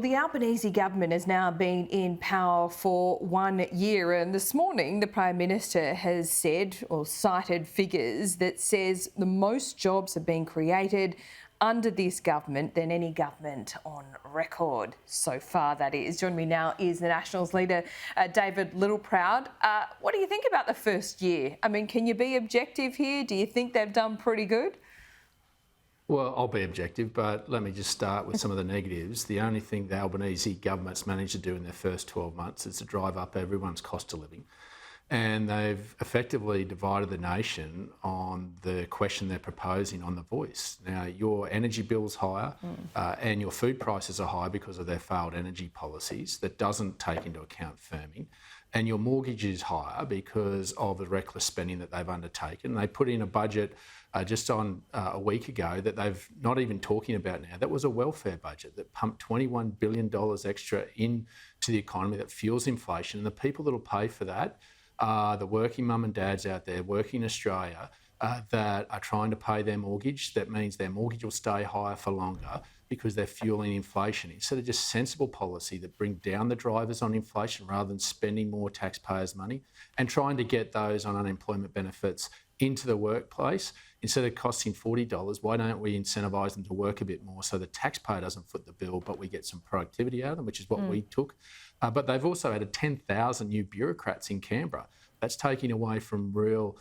The Albanese government has now been in power for 1 year, and this morning the Prime Minister has said or cited figures that says the most jobs have been created under this government than any government on record so far, that is. Joining me now is the Nationals leader, David Littleproud. What do you think about the first year? I mean, can you be objective here? Do you think they've done pretty good? Well, I'll be objective, but let me just start with some of the negatives. The only thing the Albanese government's managed to do in their first 12 months is to drive up everyone's cost of living. And they've effectively divided the nation on the question they're proposing on the voice. Now, your energy bill's higher and your food prices are higher because of their failed energy policies that doesn't take into account firming. And your mortgage is higher because of the reckless spending that they've undertaken. They put in a budget just on a week ago that they've not even talking about now. That was a welfare budget that pumped $21 billion extra into the economy that fuels inflation. And the people that will pay for that are the working mum and dads out there working in Australia that are trying to pay their mortgage. That means their mortgage will stay higher for longer because they're fueling inflation. Instead of just sensible policy that bring down the drivers on inflation rather than spending more taxpayers' money and trying to get those on unemployment benefits into the workplace, instead of costing $40, why don't we incentivise them to work a bit more so the taxpayer doesn't foot the bill, but we get some productivity out of them, which is what we took. But they've also added 10,000 new bureaucrats in Canberra. That's taking away from real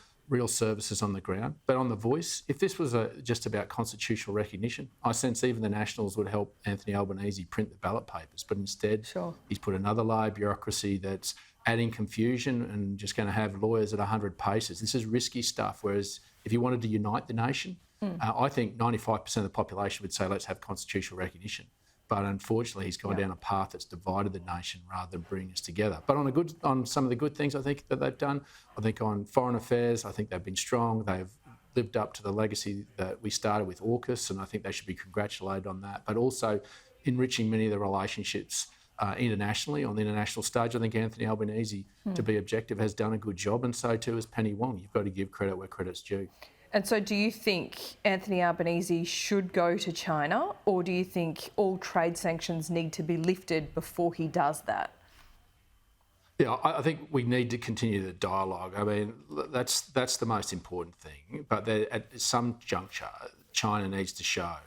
services on the ground. But on the voice, if this was just about constitutional recognition, I sense even the Nationals would help Anthony Albanese print the ballot papers. But instead, he's put another layer of bureaucracy that's adding confusion and just going to have lawyers at 100 paces. This is risky stuff, whereas if you wanted to unite the nation, I think 95% of the population would say, let's have constitutional recognition. But unfortunately, he's gone down a path that's divided the nation rather than bringing us together. But on some of the good things I think that they've done, I think on foreign affairs, I think they've been strong. They've lived up to the legacy that we started with AUKUS, and I think they should be congratulated on that. But also enriching many of the relationships internationally, on the international stage. I think Anthony Albanese, to be objective, has done a good job, and so too has Penny Wong. You've got to give credit where credit's due. And so do you think Anthony Albanese should go to China, or do you think all trade sanctions need to be lifted before he does that? Yeah, I think we need to continue the dialogue. I mean, that's the most important thing. But at some juncture, China needs to show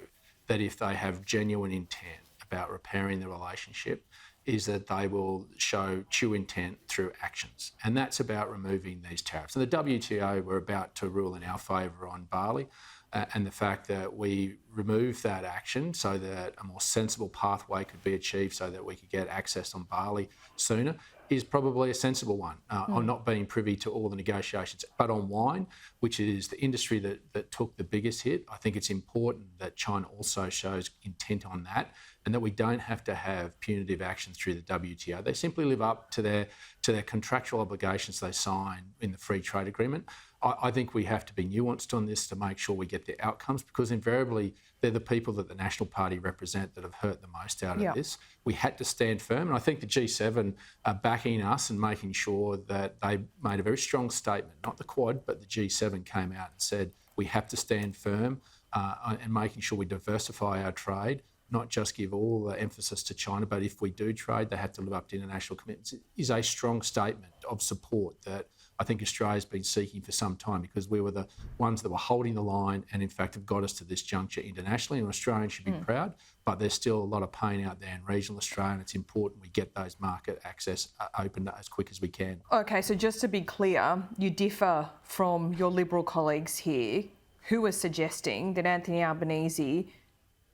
that if they have genuine intent about repairing the relationship, is that they will show true intent through actions. And that's about removing these tariffs. And the WTO were about to rule in our favour on barley, and the fact that we remove that action so that a more sensible pathway could be achieved so that we could get access on barley sooner is probably a sensible one. I'm not being privy to all the negotiations. But on wine, which is the industry that took the biggest hit, I think it's important that China also shows intent on that, and that we don't have to have punitive actions through the WTO. They simply live up to their contractual obligations they sign in the free trade agreement. I think we have to be nuanced on this to make sure we get the outcomes, because invariably they're the people that the National Party represent that have hurt the most out of this. We had to stand firm, and I think the G7 are backing us and making sure that they made a very strong statement, not the Quad, but the G7 came out and said we have to stand firm and making sure we diversify our trade, not just give all the emphasis to China, but if we do trade, they have to live up to international commitments. It is a strong statement of support that I think Australia's been seeking for some time, because we were the ones that were holding the line and in fact have got us to this juncture internationally, and Australians should be proud, but there's still a lot of pain out there in regional Australia, and it's important we get those market access opened as quick as we can. Okay, so just to be clear, you differ from your Liberal colleagues here who are suggesting that Anthony Albanese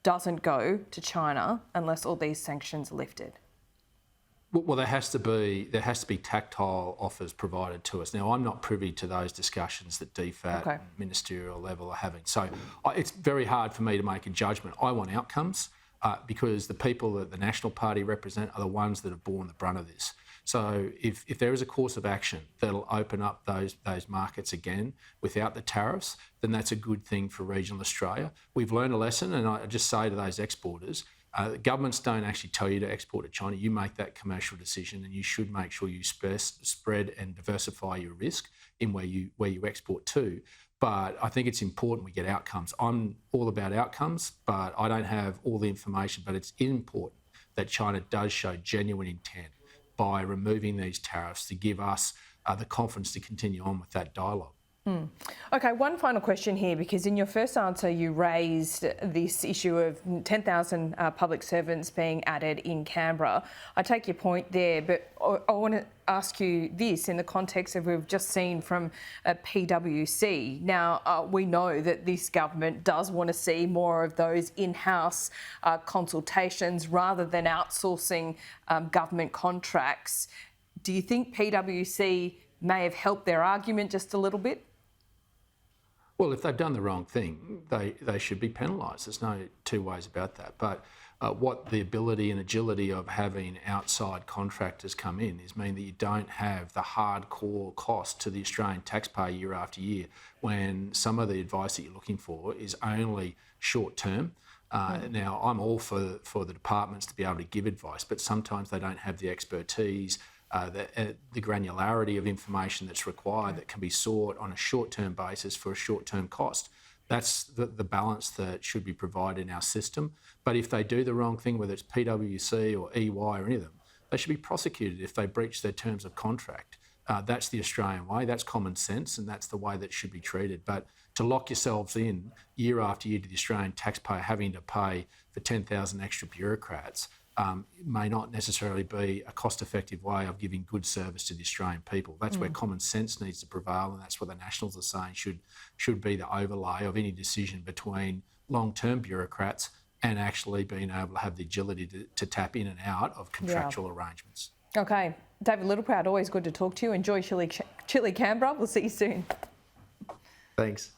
doesn't go to China unless all these sanctions are lifted. Well, there has to be tactile offers provided to us. Now, I'm not privy to those discussions that DFAT and ministerial level are having. So it's very hard for me to make a judgment. I want outcomes because the people that the National Party represent are the ones that have borne the brunt of this. So if there is a course of action that'll open up those markets again without the tariffs, then that's a good thing for regional Australia. We've learned a lesson, and I just say to those exporters, governments don't actually tell you to export to China. You make that commercial decision, and you should make sure you spread and diversify your risk in where you export to. But I think it's important we get outcomes. I'm all about outcomes, but I don't have all the information. But it's important that China does show genuine intent by removing these tariffs to give us the confidence to continue on with that dialogue. Okay, one final question here, because in your first answer you raised this issue of 10,000 public servants being added in Canberra. I take your point there, but I want to ask you this in the context of we've just seen from PwC. Now, we know that this government does want to see more of those in-house consultations rather than outsourcing government contracts. Do you think PwC may have helped their argument just a little bit? Well, if they've done the wrong thing, they should be penalised. There's no two ways about that. But what the ability and agility of having outside contractors come in is mean that you don't have the hardcore cost to the Australian taxpayer year after year, when some of the advice that you're looking for is only short term. Now, I'm all for the departments to be able to give advice, but sometimes they don't have the expertise, the granularity of information that's required that can be sought on a short-term basis for a short-term cost. That's the balance that should be provided in our system. But if they do the wrong thing, whether it's PwC or EY or any of them, they should be prosecuted if they breach their terms of contract. That's the Australian way, that's common sense, and that's the way that it should be treated. But to lock yourselves in year after year to the Australian taxpayer having to pay for 10,000 extra bureaucrats may not necessarily be a cost-effective way of giving good service to the Australian people. That's where common sense needs to prevail, and that's what the Nationals are saying should be the overlay of any decision between long-term bureaucrats and actually being able to have the agility to tap in and out of contractual arrangements. Okay. David Littleproud, always good to talk to you. Enjoy chilly Canberra. We'll see you soon. Thanks.